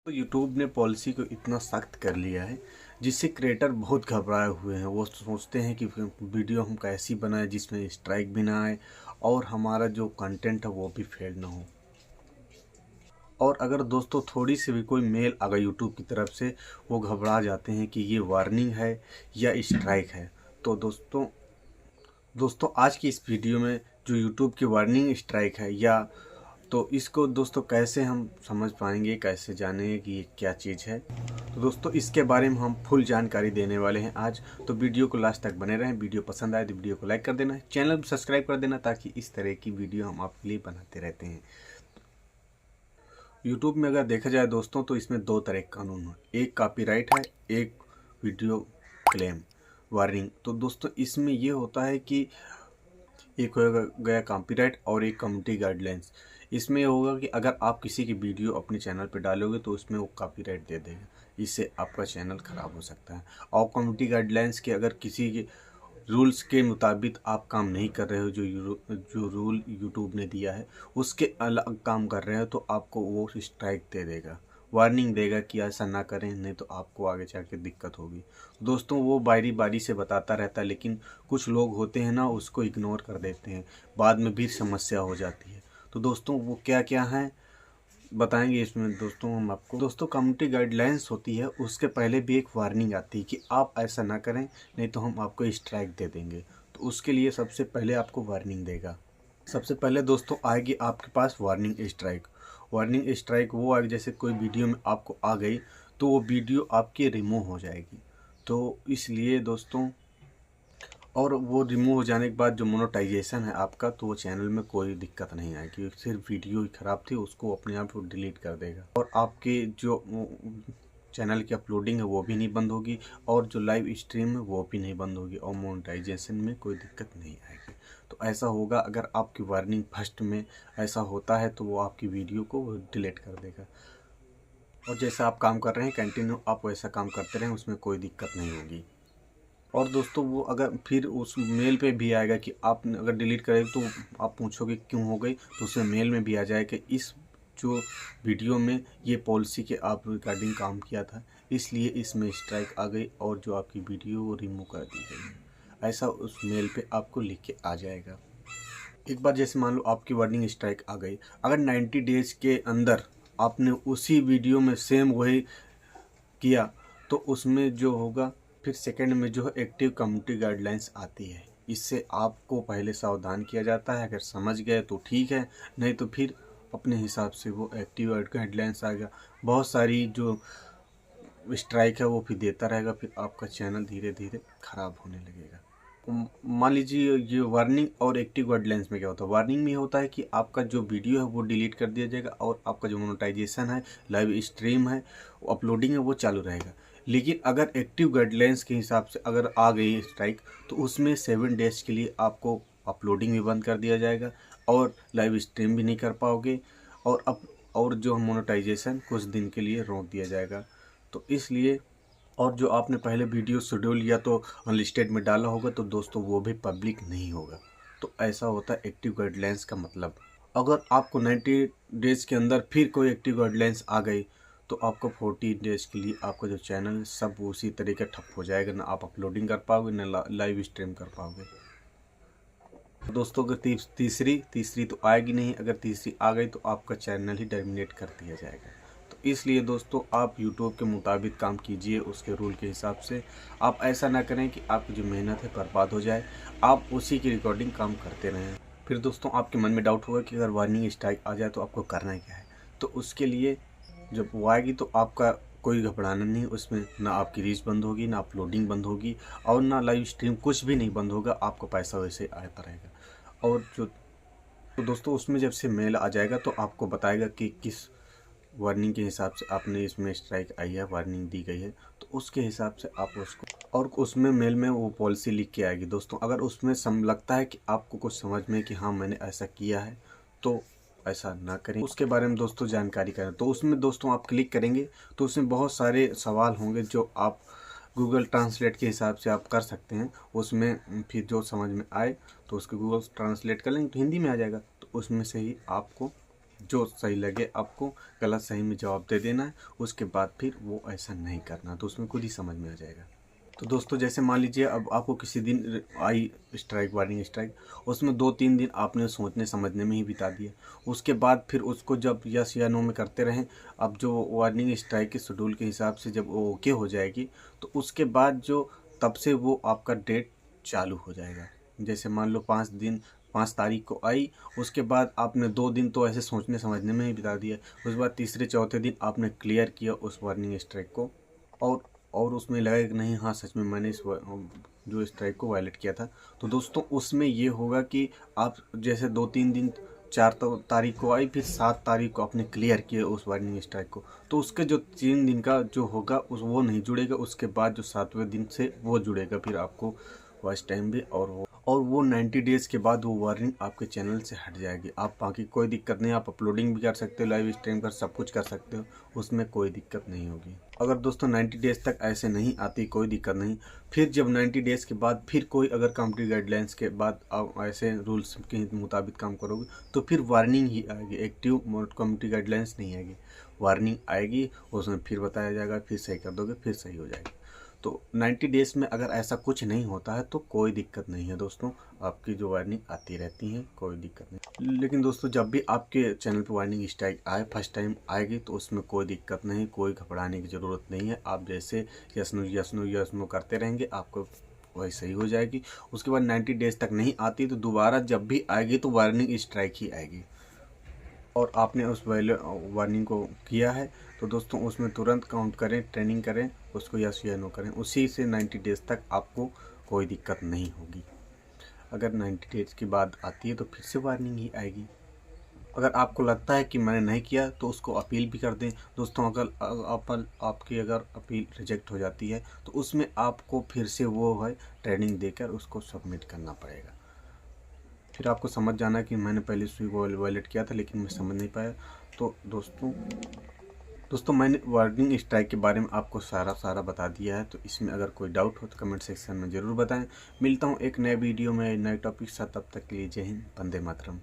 तो यूट्यूब ने पॉलिसी को इतना सख्त कर लिया है जिससे क्रिएटर बहुत घबराए हुए हैं। वो सोचते हैं कि वीडियो हम कैसी बनाएं जिसमें स्ट्राइक भी ना आए और हमारा जो कंटेंट है वो भी फेल ना हो। और अगर दोस्तों थोड़ी सी भी कोई मेल अगर यूट्यूब की तरफ से वो घबरा जाते हैं कि ये वार्निंग है या स्ट्राइक है। तो दोस्तों आज की इस वीडियो में जो यूट्यूब की वार्निंग स्ट्राइक है या तो इसको दोस्तों कैसे हम समझ पाएंगे, कैसे जानेंगे कि ये क्या चीज़ है। तो दोस्तों इसके बारे में हम फुल जानकारी देने वाले हैं आज। तो वीडियो को लास्ट तक बने रहें। वीडियो पसंद आए तो वीडियो को लाइक कर देना, चैनल को सब्सक्राइब कर देना ताकि इस तरह की वीडियो हम आपके लिए बनाते रहते हैं। यूट्यूब में अगर देखा जाए दोस्तों तो इसमें दो तरह के कानून हैं, एक कॉपीराइट है, एक वीडियो क्लेम वार्निंग। तो दोस्तों इसमें ये होता है कि एक हो गया कॉपीराइट और एक कम्युनिटी गाइडलाइंस। इसमें होगा कि अगर आप किसी की वीडियो अपने चैनल पे डालोगे तो उसमें वो कॉपीराइट दे देगा, इससे आपका चैनल ख़राब हो सकता है। और कम्युनिटी गाइडलाइंस के अगर किसी के रूल्स के मुताबिक आप काम नहीं कर रहे हो, जो रूल यूट्यूब ने दिया है उसके अलग काम कर रहे हो तो आपको वो स्ट्राइक दे देगा, वार्निंग देगा कि ऐसा ना करें नहीं तो आपको आगे जाके दिक्कत होगी। दोस्तों वो बारी बारी से बताता रहता है, लेकिन कुछ लोग होते हैं ना उसको इग्नोर कर देते हैं, बाद में भी समस्या हो जाती है। तो दोस्तों वो क्या क्या है बताएंगे इसमें दोस्तों हम आपको। दोस्तों कम्युनिटी गाइडलाइंस होती है, उसके पहले भी एक वार्निंग आती है कि आप ऐसा ना करें नहीं तो हम आपको स्ट्राइक दे देंगे। तो उसके लिए सबसे पहले आपको वार्निंग देगा। सबसे पहले दोस्तों आएगी आपके पास वार्निंग स्ट्राइक। वार्निंग स्ट्राइक वो आएगी जैसे कोई वीडियो में आपको आ गई तो वो वीडियो आपकी रिमूव हो जाएगी। तो इसलिए दोस्तों और वो रिमूव हो जाने के बाद जो मोनेटाइजेशन है आपका, तो वो चैनल में कोई दिक्कत नहीं आएगी, सिर्फ वीडियो ही ख़राब थी उसको अपने आप वो डिलीट कर देगा। और आपके जो चैनल की अपलोडिंग है वो भी नहीं बंद होगी और जो लाइव स्ट्रीम है वो भी नहीं बंद होगी और मोनेटाइजेशन में कोई दिक्कत नहीं आएगी। तो ऐसा होगा अगर आपकी वार्निंग फर्स्ट में ऐसा होता है तो वो आपकी वीडियो को डिलीट कर देगा। और जैसा आप काम कर रहे हैं कंटिन्यू आप वैसा काम करते रहें, उसमें कोई दिक्कत नहीं होगी। और दोस्तों वो अगर फिर उस मेल पे भी आएगा कि आप अगर डिलीट करेंगे तो आप पूछोगे क्यों हो गई, तो उसमें मेल में भी आ जाएगा कि इस जो वीडियो में ये पॉलिसी के आप रिकॉर्डिंग काम किया था इसलिए इसमें स्ट्राइक आ गई और जो आपकी वीडियो वो रिमूव कर दी गई। ऐसा उस मेल पे आपको लिख के आ जाएगा। एक बार जैसे मान लो आपकी वार्निंग स्ट्राइक आ गई, अगर 90 डेज के अंदर आपने उसी वीडियो में सेम वही किया तो उसमें जो होगा फिर सेकंड में जो है एक्टिव कम्युनिटी गाइडलाइंस आती है। इससे आपको पहले सावधान किया जाता है, अगर समझ गए तो ठीक है, नहीं तो फिर अपने हिसाब से वो एक्टिव गाइडलाइंस आएगा। बहुत सारी जो स्ट्राइक है वो फिर देता रहेगा, फिर आपका चैनल धीरे धीरे ख़राब होने लगेगा। मान लीजिए ये वार्निंग और एक्टिव गाइडलाइंस में क्या होता है, वार्निंग में होता है कि आपका जो वीडियो है वो डिलीट कर दिया जाएगा और आपका जो मोनेटाइजेशन है, लाइव स्ट्रीम है, अपलोडिंग है वो चालू रहेगा। लेकिन अगर एक्टिव गाइडलाइंस के हिसाब से अगर आ गई स्ट्राइक तो उसमें 7 डेज के लिए आपको अपलोडिंग भी बंद कर दिया जाएगा और लाइव स्ट्रीम भी नहीं कर पाओगे और जो मोनेटाइजेशन कुछ दिन के लिए रोक दिया जाएगा। तो इसलिए और जो आपने पहले वीडियो शेड्यूल या तो अनलिस्टेड में डाला होगा तो दोस्तों वो भी पब्लिक नहीं होगा। तो ऐसा होता है एक्टिव गाइडलाइंस का मतलब। अगर आपको 90 डेज़ के अंदर फिर कोई एक्टिव गाइडलाइंस आ गई तो आपको 40 डेज़ के लिए आपका जो चैनल है सब उसी तरीके ठप हो जाएगा, ना आप अपलोडिंग कर पाओगे ना लाइव स्ट्रीम कर पाओगे। दोस्तों अगर तीसरी तो आएगी नहीं, अगर तीसरी आ गई तो आपका चैनल ही टर्मिनेट कर दिया जाएगा। तो इसलिए दोस्तों आप यूट्यूब के मुताबिक काम कीजिए, उसके रूल के हिसाब से। आप ऐसा ना करें कि आपकी जो मेहनत है बर्बाद हो जाए, आप उसी की रिकॉर्डिंग काम करते रहें। फिर दोस्तों आपके मन में डाउट होगा कि अगर वार्निंग स्ट्राइक आ जाए तो आपको करना क्या है। तो उसके लिए जब वो आएगी तो आपका कोई घबराना नहीं, उसमें ना आपकी रीच बंद होगी, ना अपलोडिंग बंद होगी और ना लाइव स्ट्रीम, कुछ भी नहीं बंद होगा, आपको पैसा वैसे आता रहेगा। और जो तो दोस्तों उसमें जब से मेल आ जाएगा तो आपको बताएगा कि किस वार्निंग के हिसाब से आपने इसमें स्ट्राइक आई है, वार्निंग दी गई है, तो उसके हिसाब से आप उसको, और उसमें मेल में वो पॉलिसी लिख के आएगी। दोस्तों अगर उसमें लगता है कि आपको कुछ समझ में कि हाँ मैंने ऐसा किया है तो ऐसा ना करें, उसके बारे में दोस्तों जानकारी करें। तो उसमें दोस्तों आप क्लिक करेंगे तो उसमें बहुत सारे सवाल होंगे जो आप गूगल ट्रांसलेट के हिसाब से आप कर सकते हैं। उसमें फिर जो समझ में आए तो उसके गूगल ट्रांसलेट कर लेंगे तो हिंदी में आ जाएगा, तो उसमें से ही आपको जो सही लगे आपको गलत सही में जवाब दे देना है, उसके बाद फिर वो ऐसा नहीं करना, तो उसमें खुद ही समझ में आ जाएगा। तो दोस्तों जैसे मान लीजिए अब आपको किसी दिन आई स्ट्राइक, वार्निंग स्ट्राइक, उसमें 2-3 दिन आपने सोचने समझने में ही बिता दिया, उसके बाद फिर उसको जब यस या नो में करते रहें, अब जो वार्निंग स्ट्राइक के शेड्यूल के हिसाब से जब वो ओके हो जाएगी तो उसके बाद जो तब से वो आपका डेट चालू हो जाएगा। जैसे मान लो 5 तारीख को आई, उसके बाद आपने 2 दिन तो ऐसे सोचने समझने में ही बिता दिया, उसके बाद तीसरे चौथे दिन आपने क्लियर किया उस वार्निंग स्ट्राइक को, और उसमें लगा कि नहीं हाँ सच में मैंने इस जो स्ट्राइक को वायलेट किया था। तो दोस्तों उसमें ये होगा कि आप जैसे 2-3 दिन 4 तारीख को आई, फिर 7 तारीख को आपने क्लियर किया उस वार्निंग स्ट्राइक को, तो उसके जो 3 दिन का जो होगा उस वो नहीं जुड़ेगा, उसके बाद जो 7वें दिन से वो जुड़ेगा फिर आपको वॉच टाइम भी, और वो 90 डेज़ के बाद वो वार्निंग आपके चैनल से हट जाएगी। आप बाकी कोई दिक्कत नहीं, आप अपलोडिंग भी कर सकते हो, लाइव स्ट्रीम कर सब कुछ कर सकते हो, उसमें कोई दिक्कत नहीं होगी। अगर दोस्तों 90 डेज़ तक ऐसे नहीं आती, कोई दिक्कत नहीं, फिर जब 90 डेज़ के बाद फिर कोई अगर कंपनी गाइडलाइंस के बाद आप ऐसे रूल्स के मुताबिक काम करोगे तो फिर वार्निंग ही आएगी, एक्टिव कम्युनिटी गाइडलाइंस नहीं आएगी, वार्निंग आएगी, उसमें फिर बताया जाएगा, फिर सही कर दोगे, फिर सही हो जाएगी। तो 90 डेज़ में अगर ऐसा कुछ नहीं होता है तो कोई दिक्कत नहीं है दोस्तों, आपकी जो वार्निंग आती रहती हैं, कोई दिक्कत नहीं। लेकिन दोस्तों जब भी आपके चैनल पर वार्निंग स्ट्राइक आए, फर्स्ट टाइम आएगी, तो उसमें कोई दिक्कत नहीं, कोई घबराने की ज़रूरत नहीं है। आप जैसे यस नो करते रहेंगे, आपको वही सही हो जाएगी। उसके बाद 90 डेज़ तक नहीं आती तो दोबारा जब भी आएगी तो वार्निंग स्ट्राइक ही आएगी, और आपने उस वार्निंग को किया है तो दोस्तों उसमें तुरंत काउंट करें, ट्रेनिंग करें, उसको यस या नो करें, उसी से 90 डेज़ तक आपको कोई दिक्कत नहीं होगी। अगर 90 डेज़ के बाद आती है तो फिर से वार्निंग ही आएगी। अगर आपको लगता है कि मैंने नहीं किया तो उसको अपील भी कर दें दोस्तों। अगर आपकी अगर अपील रिजेक्ट हो जाती है तो उसमें आपको फिर से वो है ट्रेनिंग देकर उसको सबमिट करना पड़ेगा। फिर आपको समझ जाना कि मैंने पहले स्विग वॉलेट किया था लेकिन मैं समझ नहीं पाया। तो दोस्तों मैंने वार्निंग स्ट्राइक के बारे में आपको सारा बता दिया है। तो इसमें अगर कोई डाउट हो तो कमेंट सेक्शन में ज़रूर बताएं। मिलता हूँ एक नए वीडियो में नए टॉपिक के साथ, तब तक के लिए जय हिंद, वंदे मातरम।